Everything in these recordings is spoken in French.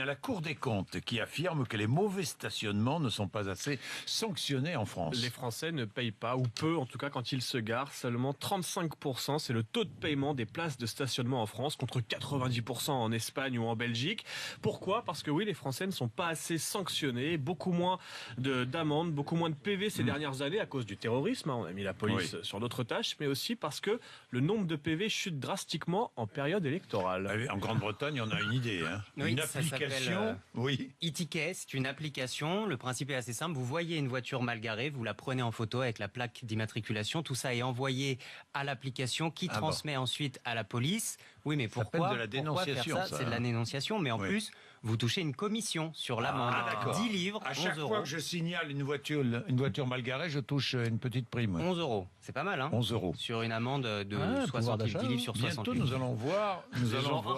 bien la Cour des comptes qui affirme que les mauvais stationnements ne sont pas assez sanctionnés en France. Les Français ne payent pas, ou peu en tout cas quand ils se garent. Seulement 35%, c'est le taux de paiement des places de stationnement en France, contre 90% en Espagne ou en Belgique. Pourquoi ? Parce que oui, les Français ne sont pas assez sanctionnés, beaucoup moins d'amendes, beaucoup moins de PV ces dernières années à cause du terrorisme. On a mis la police sur d'autres tâches, mais aussi parce que le nombre de PV chute drastiquement en période électorale. En Grande-Bretagne, on a une idée. Hein. Oui, une ça application. Oui. e-ticket, c'est une application. Le principe est assez simple. Vous voyez une voiture mal garée, vous la prenez en photo avec la plaque d'immatriculation. Tout ça est envoyé à l'application qui transmet ensuite à la police. Oui, mais pourquoi, de la dénonciation, faire ça, c'est de la dénonciation, mais en plus, vous touchez une commission sur l'amende. 10 livres, à 11 chaque euros. fois que je signale une voiture mal garée, je touche une petite prime. 11 euros, c'est pas mal, hein. 11 euros. Sur une amende de pouvoir 10 livres sur 68. Bientôt, nous allons voir.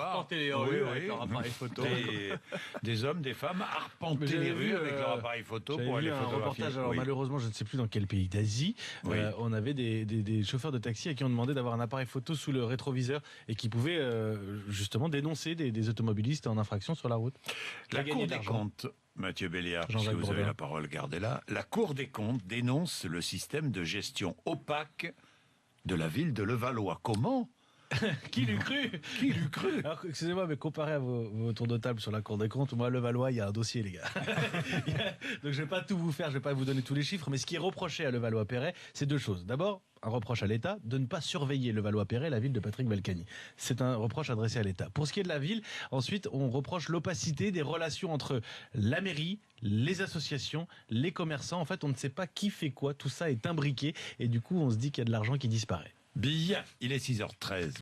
Arpenter les rues avec leur appareil photo. Des hommes, des femmes arpenter les rues avec leur appareil photo pour aller photographier. Un reportage, alors malheureusement, je ne sais plus dans quel pays d'Asie, on avait des chauffeurs de taxi à qui on demandait d'avoir un appareil photo sous le rétroviseur et qui pouvaient justement dénoncer des automobilistes en infraction sur la route. La Cour des comptes, Mathieu Béliard, si vous avez la parole, gardez-la. La Cour des comptes dénonce le système de gestion opaque de la ville de Levallois. Comment ? Qui l'eût cru ? Qui l'eût cru ? Alors, excusez-moi, mais comparé à vos tours de table sur la Cour des comptes, moi, Levallois, il y a un dossier, les gars. Donc, je vais pas tout vous faire, je vais pas vous donner tous les chiffres, mais ce qui est reproché à Levallois-Perret, c'est deux choses. D'abord, un reproche à l'État de ne pas surveiller Levallois-Perret, la ville de Patrick Balkany. C'est un reproche adressé à l'État. Pour ce qui est de la ville, ensuite, on reproche l'opacité des relations entre la mairie, les associations, les commerçants. En fait, on ne sait pas qui fait quoi. Tout ça est imbriqué et du coup, on se dit qu'il y a de l'argent qui disparaît. Bien, il est 6h13.